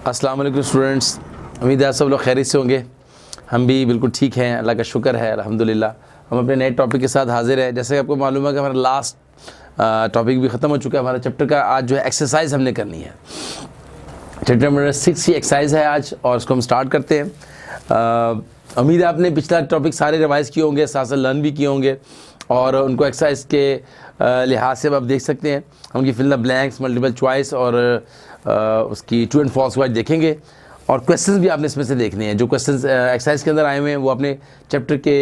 अस्सलाम वालेकुम स्टूडेंट्स, उम्मीद है आप सब लोग खैरियत से होंगे। हम भी बिल्कुल ठीक हैं, अल्लाह का शुक्र है, अल्हम्दुलिल्लाह। हम अपने नए टॉपिक के साथ हाजिर हैं। जैसे कि आपको मालूम है कि हमारा लास्ट टॉपिक भी ख़त्म हो चुका है। हमारा चैप्टर का आज जो है एक्सरसाइज हमने करनी है। चैप्टर नंबर 6 की एक्सरसाइज है आज, और उसको हम स्टार्ट करते हैं। उम्मीद है आपने पिछला टॉपिक सारे रिवाइज़ किए होंगे, साथ साथ लर्न भी किए होंगे, और उनको एक्सरसाइज के लिहाज से आप देख सकते हैं। हम उनकी fill the blanks, multiple choice और उसकी ट्रू एंड फॉल्स वाइज देखेंगे, और क्वेश्चंस भी आपने इसमें से देखने हैं। जो क्वेश्चंस एक्सरसाइज के अंदर आए हुए हैं वो अपने चैप्टर के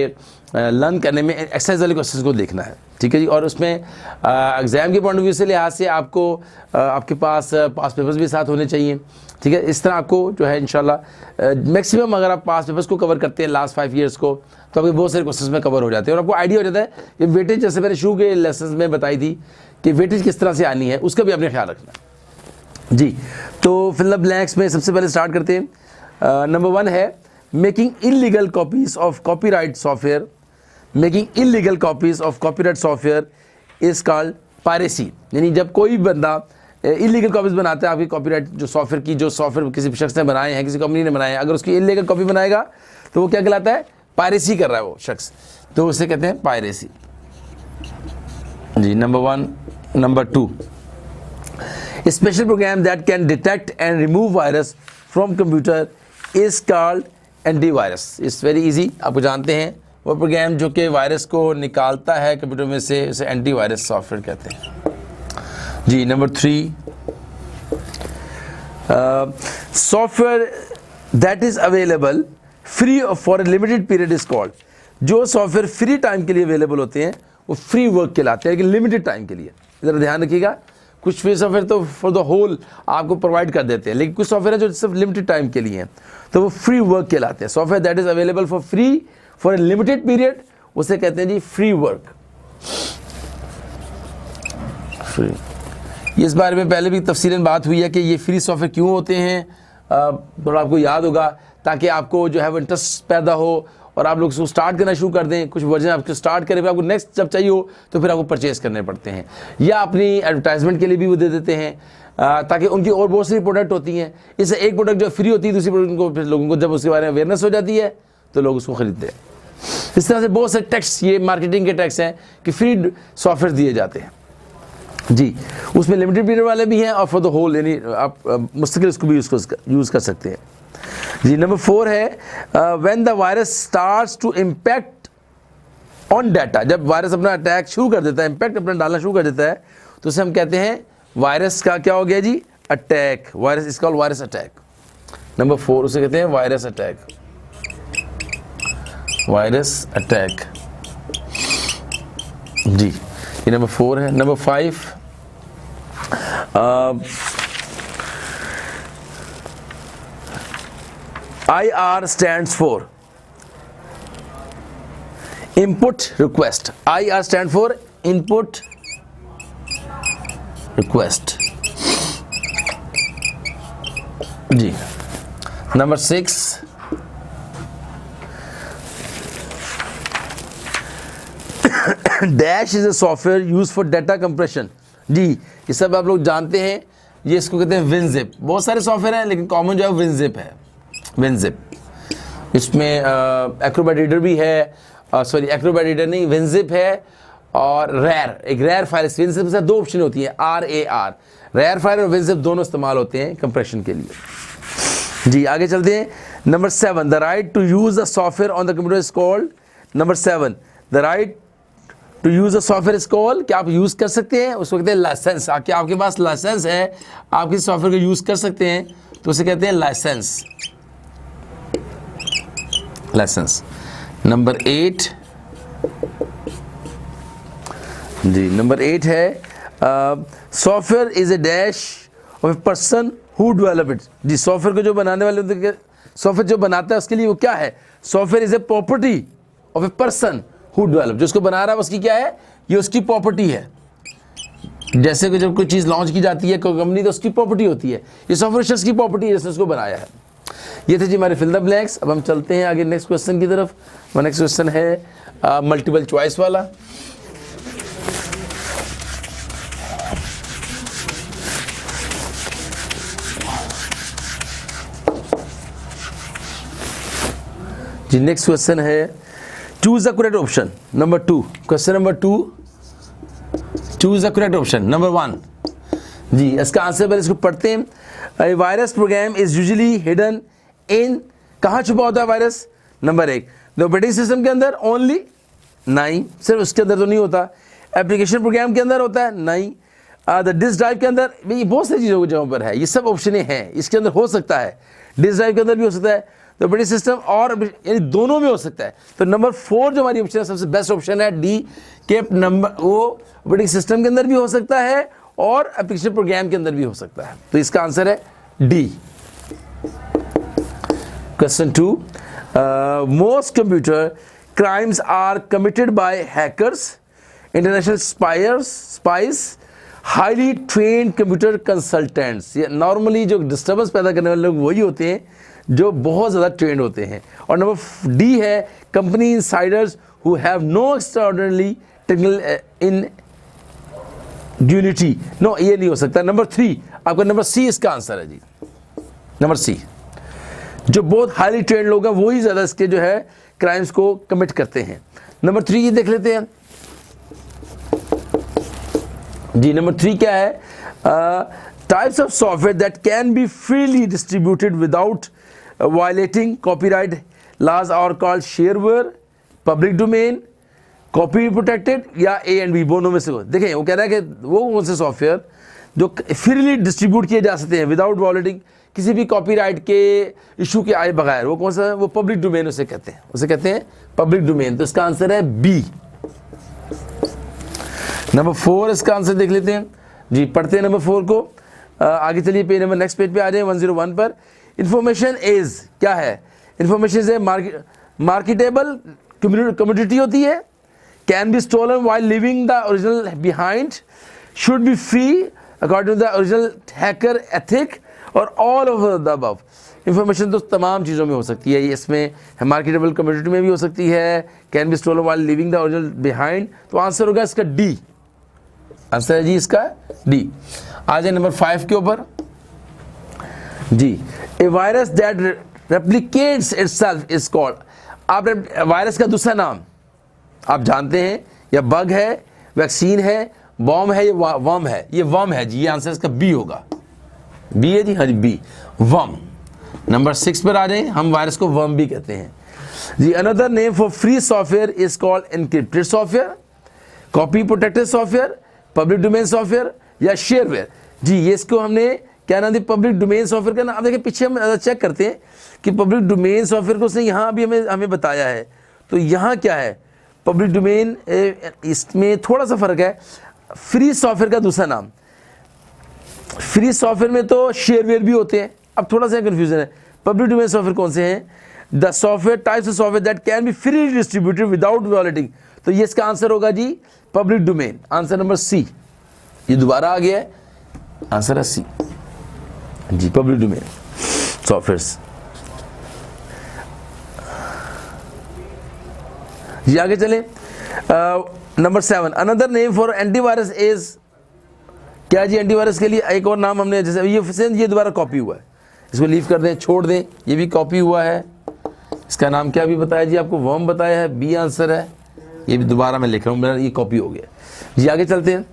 लर्न करने में एक्सरसाइज वाले क्वेश्चंस को देखना है, ठीक है जी। और उसमें एग्ज़ाम के पॉइंट ऑफ व्यू से लिहाज से आपको आपके पास पास पेपर्स भी साथ होने चाहिए, ठीक है। इस तरह आपको जो है इंशाल्लाह मैक्सिमम अगर आप पास पेपर्स को कवर करते हैं लास्ट 5 ईयर्स को, तो आपके बहुत सारे क्वेश्चंस में कवर हो जाते हैं, और आपको आइडिया हो जाता है कि वेटेज, जैसे मैंने शुरू के लेसन में बताई थी कि वेटेज किस तरह से आनी है, उसका भी आपने ख्याल रखना है जी। तो फिल द ब्लैंक्स में सबसे पहले स्टार्ट करते हैं। नंबर 1 है making illegal copies of copyright software. Making illegal copies of copyright software is called piracy. यानी जब कोई बंदा इलीगल कॉपीज बनाता है आपकी कॉपीराइट जो सॉफ्टवेयर की, जो सॉफ्टवेयर किसी शख्स ने बनाए हैं, किसी कंपनी ने बनाए हैं, अगर उसकी इलीगल कॉपी बनाएगा तो वो क्या कहलाता है? पायरेसी कर रहा है वो शख्स, तो उसे कहते हैं piracy ji. Number 1। Number 2, special program that can detect and remove virus from computer is called antivirus। It's very easy, आपको जानते हैं वो प्रोग्राम जो कि वायरस को निकालता है कंप्यूटर में से, उसे एंटीवायरस सॉफ्टवेयर कहते हैं जी। Number 3, software that is available free for a limited period is called. जो सॉफ्टवेयर फ्री टाइम के लिए अवेलेबल होते हैं वो फ्री वर्क कहलाते हैं, लेकिन लिमिटेड टाइम के लिए। इधर ध्यान रखिएगा, कुछ फ्री सॉफ्टवेयर तो फॉर द होल आपको प्रोवाइड कर देते हैं, लेकिन कुछ सॉफ्टवेयर है जो सिर्फ लिमिटेड टाइम के लिए हैं, तो वो फ्री वर्क कहलाते हैं। Software that is available for free for a limited period, उसे कहते हैं जी फ्री वर्क। फ्री, इस बारे में पहले भी तफसीलन बात हुई है कि ये फ्री सॉफ्टवेयर क्यों होते हैं, थोड़ा आपको याद होगा, ताकि आपको जो है वो इंटरेस्ट पैदा हो और आप लोग उसको स्टार्ट करना शुरू कर दें। कुछ वर्जन आपको स्टार्ट करें, फिर आपको नेक्स्ट जब चाहिए हो तो फिर आपको परचेज़ करने पड़ते हैं, या अपनी एडवर्टाइजमेंट के लिए भी वो दे देते हैं, ताकि उनकी और बहुत सारी प्रोडक्ट होती हैं। इससे एक प्रोडक्ट जो फ्री होती है, दूसरी प्रोडक्ट को फिर लोगों को जब उसके बारे में अवेयरनेस हो जाती है तो लोग उसको खरीदते हैं। इस तरह से बहुत से टैक्स, ये मार्केटिंग के टैक्स हैं कि फ्री सॉफ्टवेयर दिए जाते हैं जी। उसमें लिमिटेड पीरियड वाले भी हैं और फॉर द होल, यानी आप मुस्तकिल इसको भी यूज़ कर सकते हैं जी। नंबर 4 है when the virus starts to impact on data. जब वायरस अपना अटैक शुरू कर देता है, इम्पैक्ट अपना डालना शुरू कर देता है, तो उसे हम कहते हैं वायरस का क्या हो गया जी? Attack. Virus is called virus attack. Number 4 उसे कहते हैं वायरस अटैक। वायरस अटैक जी, ये नंबर 4 है। Number 5 IR stands for input request। IR stand for input request जी। Number 6 dash is a software used for data compression जी। ये सब आप लोग जानते हैं, ये इसको कहते हैं WinZip। बहुत सारे सॉफ्टवेयर हैं, लेकिन कॉमन जो है WinZip है। WinZip, इसमें एक्रोबैट रीडर भी है, सॉरी एक्रोबैट रीडर नहीं, WinZip है, और एक रेयर फाइल। WinZip से 2 ऑप्शन होती है, RAR, रेयर फाइल और WinZip दोनों इस्तेमाल होते हैं कंप्रेशन के लिए जी। आगे चलते हैं। Number 7, the right to use the software on the computer is called. Number 7, the right to use the software is called, क्या आप यूज कर सकते हैं, उसको कहते हैं लाइसेंस। क्या आपके पास लाइसेंस है, आप किसी सॉफ्टवेयर को यूज कर सकते हैं, तो उसे कहते हैं लाइसेंस। लाइसेंस। नंबर 8 जी। नंबर 8 है software is a dash of a person who develop it जी। सॉफ्टवेयर को जो बनाने वाले, सॉफ्टवेयर जो बनाता है उसके लिए वो क्या है? Software is a property of a person who develop. जो उसको बना रहा है उसकी क्या है? ये उसकी प्रॉपर्टी है। जैसे कि जब कोई चीज़ लॉन्च की जाती है कोई कंपनी, तो उसकी प्रॉपर्टी होती है। ये सॉफ्टवेयर शख्स की प्रॉपर्टी है जिसने उसको बनाया है। ये थे जी हमारे फिल द ब्लैंक्स। अब हम चलते हैं आगे नेक्स्ट क्वेश्चन की तरफ। नेक्स्ट क्वेश्चन है मल्टीपल चॉइस वाला। जी नेक्स्ट क्वेश्चन है, choose the correct option number 2। Question number 2, choose the correct option number 1। जी इसका आंसर पहले इसको पढ़ते हैं। Virus program is usually hidden in, कहाँ छुपा होता है virus? Number 1 the operating system के अंदर ओनली, नहीं सिर्फ उसके अंदर तो नहीं होता। एप्लीकेशन प्रोग्राम के अंदर होता है, नहीं। द डिस्क ड्राइव के अंदर, ये बहुत सारी चीज़ों की जगह पर है, ये सब ऑप्शन हैं, इसके अंदर हो सकता है, डिस्क ड्राइव के अंदर भी हो सकता है, तो ऑपरेटिंग सिस्टम और यानी दोनों में हो सकता है। तो नंबर 4 जो हमारी ऑप्शन है सबसे बेस्ट ऑप्शन है डी, के नंबर वो ऑपरेटिंग सिस्टम के अंदर भी हो सकता है और एप्लीकेशन प्रोग्राम के अंदर भी हो सकता है। तो इसका आंसर है D. Question 2, most computer crimes are committed by hackers, international spies, highly trained computer consultants. ये नॉर्मली जो डिस्टर्बेंस पैदा करने वाले लोग वही होते हैं जो बहुत ज़्यादा ट्रेंड होते हैं। और नंबर डी है company insiders who have no extraordinary technical ingenuity. No, ये नहीं हो सकता। नंबर 3 आपका नंबर सी इसका आंसर है जी, नंबर सी। जो बहुत हाईली ट्रेंड लोग हैं वही ज़्यादा इसके जो है क्राइम्स को कमिट करते हैं। नंबर 3 ये देख लेते हैं जी। नंबर 3 क्या है? Types of software that can be freely distributed without violating copyright laws are called shareware, public domain, copy protected या ए एंड बी, दोनों में से हो। देखें वो कह रहा है कि वो कौन से सॉफ्टवेयर जो फ्रीली डिस्ट्रीब्यूट किए जा सकते हैं विदाउट वायलेटिंग किसी भी कॉपीराइट के इशू के आए बगैर, वो कौन सा है? वो पब्लिक डोमेन उसे कहते हैं, उसे कहते हैं पब्लिक डोमेन। तो इसका आंसर है बी। नंबर 4 इसका आंसर देख लेते हैं जी, पढ़ते हैं नंबर 4 को। आगे चलिए पेज नंबर नेक्स्ट पेज पे आ जाए 101 पर। इंफॉर्मेशन इज क्या है? इंफॉर्मेशन इज मार्केटेबल कम्युनिटी होती है, can be stolen while living the original behind, should be free according to the original hacker ethic और all of the above. Information तो तमाम चीज़ों में हो सकती है, इसमें मार्केटेबल कम्युनिटी में भी हो सकती है, can be stolen while living the original behind. तो आंसर होगा इसका डी, आंसर है जी इसका डी। आ जाए नंबर 5 के ऊपर जी। A virus that replicates itself is called, आप वायरस का दूसरा नाम आप जानते हैं, या बग है, वैक्सीन है, बॉम्ब है, या वर्म है? ये वर्म है जी, ये आंसर इसका बी होगा। बी है जी, हाँ जी बी, वर्म। नंबर 6 पर आ जाए, हम वायरस को वर्म भी कहते हैं जी। Another name for free software is called encrypted software, copy protected software, public domain software या शेयरवेयर। जी ये इसको हमने क्या नाम दिया? पब्लिक डोमेन सॉफ्टवेयर का नाम। आप देखिए पीछे हम चेक करते हैं कि पब्लिक डोमेन सॉफ्टवेयर को उसने यहाँ भी हमें बताया है, तो यहाँ क्या है? पब्लिक डोमेन, इसमें थोड़ा सा फर्क है। फ्री सॉफ्टवेयर का दूसरा नाम, फ्री सॉफ्टवेयर में तो शेयरवेयर भी होते हैं, अब थोड़ा सा कंफ्यूजन है। पब्लिक डोमेन सॉफ्टवेयर कौन से हैं? The software types of software that can be freely distributed without violating. तो ये इसका आंसर होगा जी public domain, answer number C. ये दोबारा आ गया है, आंसर है सी जी, पब्लिक डोमेन सॉफ्टवेयर। जी आगे चले, number 7 another name for antivirus is क्या जी? एंटीवायरस के लिए एक और नाम हमने, जैसे ये दोबारा कॉपी हुआ है, इसको लीव कर दें, छोड़ दें, ये भी कॉपी हुआ है। इसका नाम क्या भी बताया जी आपको? वर्म बताया है, बी आंसर है। ये भी दोबारा मैं लिख रहा हूँ, मेरा ये कॉपी हो गया जी। आगे चलते हैं।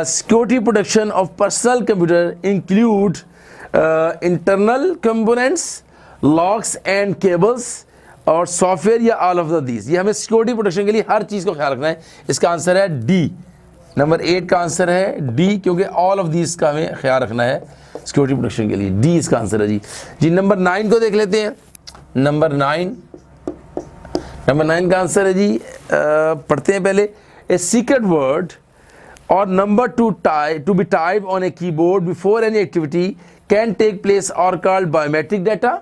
Security protection of personal computer include internal components, locks and cables और सॉफ्टवेयर या ऑल ऑफ द दीज। ये हमें सिक्योरिटी प्रोटेक्शन के लिए हर चीज़ को ख्याल रखना है। इसका आंसर है डी, नंबर 8 का आंसर है डी, क्योंकि ऑल ऑफ दीज का हमें ख्याल रखना है सिक्योरिटी प्रोटेक्शन के लिए। डी इसका आंसर है जी। जी नंबर 9 को देख लेते हैं। नंबर 9 का आंसर है जी, पढ़ते हैं पहले। A secret word or number to be typed on a keyboard before any activity can take place or called biometric data,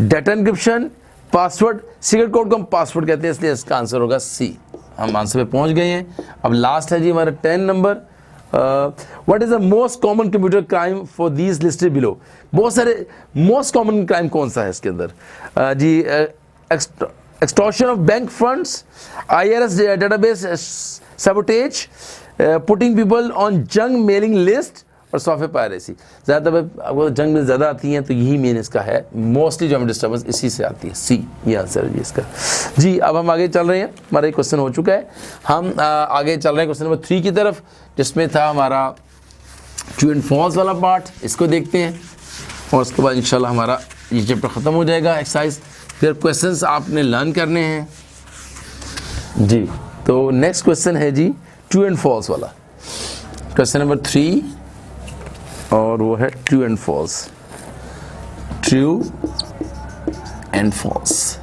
data encryption, password. Secret code को हम पासवर्ड कहते हैं, इसलिए इसका आंसर होगा सी। हम आंसर पे पहुंच गए हैं। अब लास्ट है जी हमारा 10 number. What is the most common computer crime for these listed below. बहुत सारे मोस्ट कॉमन क्राइम कौन सा है इसके अंदर? जी extortion of bank funds, IRS database sabotage, putting people on junk mailing list और सॉफ्टवेयर पायरेसी। ज़्यादातर आपको जंग में ज़्यादा आती हैं तो यही मेन इसका है, मोस्टली जो हमें डिस्टर्बेंस इसी से आती है। सी ये आंसर है जी इसका। जी अब हम आगे चल रहे हैं, हमारा एक क्वेश्चन हो चुका है, हम आगे चल रहे हैं क्वेश्चन नंबर 3 की तरफ, जिसमें था हमारा ट्रू एंड फॉल्स वाला पार्ट। इसको देखते हैं और उसके बाद इंशाल्लाह हमारा ये चैप्टर ख़त्म हो जाएगा एक्सरसाइज। फिर क्वेश्चंस आपने लर्न करने हैं जी। तो नेक्स्ट क्वेश्चन है जी ट्रू एंड फॉल्स वाला, क्वेश्चन नंबर 3, और वो है true and false. True and false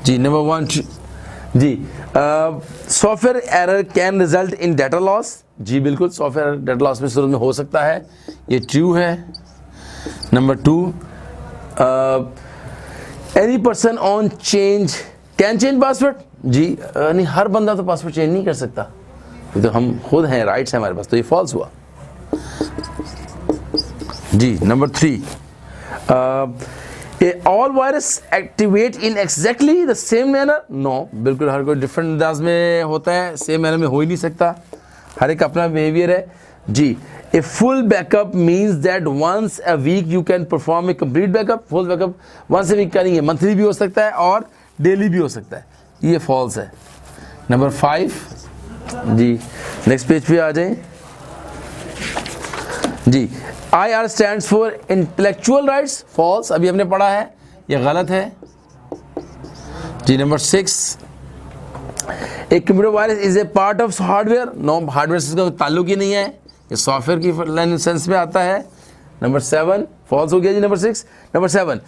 जी। नंबर 1 जी, software error can result in data loss. जी बिल्कुल, सॉफ्टवेयर डाटा लॉस में शुरू में हो सकता है, ये ट्रू है। Number 2, any person on change can change password. जी नहीं, हर बंदा तो पासवर्ड चेंज नहीं कर सकता, ये तो हम खुद हैं, राइट्स हैं हमारे पास, तो ये फॉल्स हुआ जी। Number 3, all virus activate in exactly the same manner. No, बिल्कुल हर कोई डिफरेंट अंदाज में होता है, सेम मैनर में हो ही नहीं सकता, हर एक अपना बिहेवियर है जी। A full backup means that once a week you can perform a complete backup. Full backup once a week करेंगे, मंथली भी हो सकता है और डेली भी हो सकता है, ये फॉल्स है। नंबर 5 जी, नेक्स्ट पेज पे आ जाएं जी। IR stands for intellectual rights. False, अभी हमने पढ़ा है, ये गलत है जी। Number 6, a computer virus is a part of hardware. No, hardware से इसका ताल्लुक ही नहीं है, ये सॉफ्टवेयर की सेंस में आता है। नंबर 7 फॉल्स हो गया जी। Number 6। Number 7,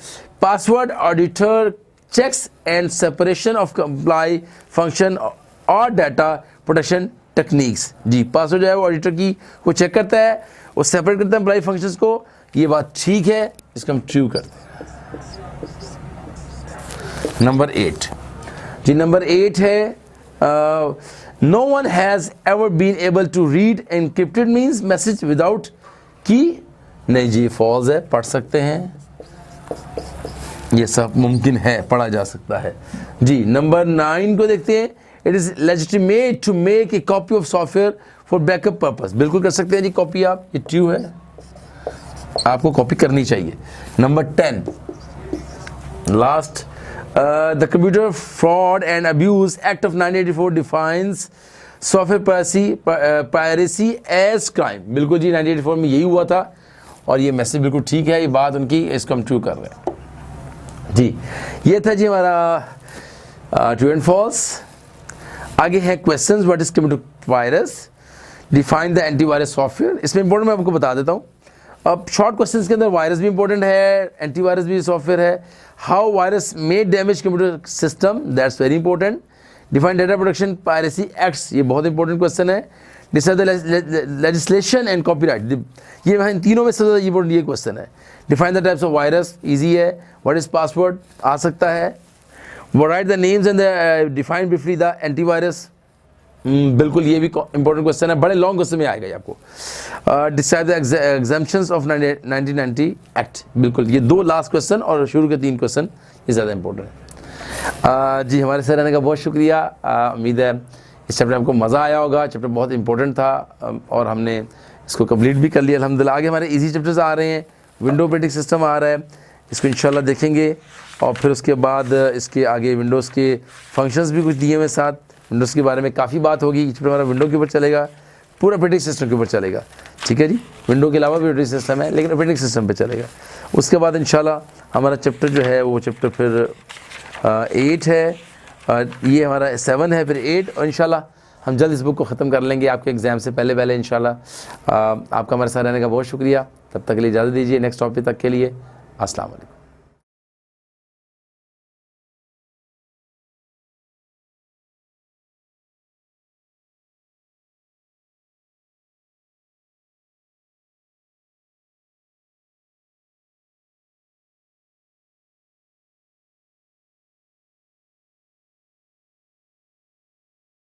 password auditor checks and separation of comply function और डाटा प्रोटेक्शन टेक्निक्स। जी पासवर्ड जो है वो ऑडिटर की को चेक करता है, वो सेपरेट करता है एम्प्लॉय फंक्शंस को, ये बात ठीक है, इसको हम ट्रू करते हैं। नंबर 8 जी। नंबर 8 है no one has ever been able to read encrypted means message without key. नहीं जी, फॉल्स है, पढ़ सकते हैं, ये सब मुमकिन है, पढ़ा जा सकता है जी। नंबर 9 को देखते हैं, it is legitimate to make a copy of software for backup purpose. बिल्कुल कर सकते हैं जी कॉपी आप, ये ट्रू है, आपको कॉपी करनी चाहिए। Number 10 last, the computer fraud and abuse act of 1984 defines software piracy as crime. बिल्कुल जी, 1984 में यही हुआ था और ये मैसेज बिल्कुल ठीक है, ये बात उनकी, इसको हम ट्रू कर रहे हैं जी। ये था जी हमारा ट्रू एंड फॉल्स। आगे है questions, what is computer virus, define the antivirus software. इसमें इंपॉर्टेंट मैं आपको बता देता हूँ। अब शॉर्ट क्वेश्चंस के अंदर वायरस भी इंपॉर्टेंट है, एंटीवायरस भी सॉफ्टवेयर है। How virus may damage computer system, that's very important. Define data protection piracy acts, ये बहुत इंपॉर्टेंट क्वेश्चन है। Decide the legislation and copyright, ये इन तीनों में सबसे इंपॉर्टेंट ये क्वेश्चन है। Define the types of virus, easy है। व्हाट इज पासवर्ड, आ सकता है। Right the names and define briefly the antivirus, बिल्कुल ये भी इंपॉर्टेंट क्वेश्चन है, बड़े लॉन्ग क्वेश्चन में आएगा ये आपको। Decide the exemptions of 1990 act, बिल्कुल ये 2 लास्ट क्वेश्चन और शुरू के 3 क्वेश्चन ये ज़्यादा इंपॉर्टेंट है जी। हमारे साथ रहने का बहुत शुक्रिया। उम्मीद है इस चैप्टर में आपको मज़ा आया होगा, चैप्टर बहुत इंपॉर्टेंट था और हमने इसको कंप्लीट भी कर लिया अल्हम्दुलिल्लाह। आगे हमारे इजी चैप्टर्स आ रहे हैं, विंडो ऑपरेटिंग सिस्टम आ रहा है, इसको इंशाल्लाह देखेंगे और फिर उसके बाद इसके आगे विंडोज़ के फंक्शंस भी कुछ दिए हुए साथ, विंडोज़ के बारे में काफ़ी बात होगी। चैप्टर हमारा विंडो के ऊपर चलेगा, पूरा ऑपरेटिंग सिस्टम के ऊपर चलेगा, ठीक है जी। विंडो के अलावा भी ऑपरेटिंग सिस्टम है लेकिन ऑपरेटिंग सिस्टम पे चलेगा। उसके बाद इंशाल्लाह हमारा चैप्टर जो है वो चैप्टर फिर 8 है, ये हमारा 7 है, फिर 8, और इंशाल्लाह हम जल्द इस बुक को ख़त्म कर लेंगे आपके एग्ज़ाम से पहले इंशाल्लाह। आपका हमारे साथ रहने का बहुत शुक्रिया। तब तक के लिए इजाज़त दीजिए, नेक्स्ट टॉपिक तक के लिए अस्सलाम वालेकुम।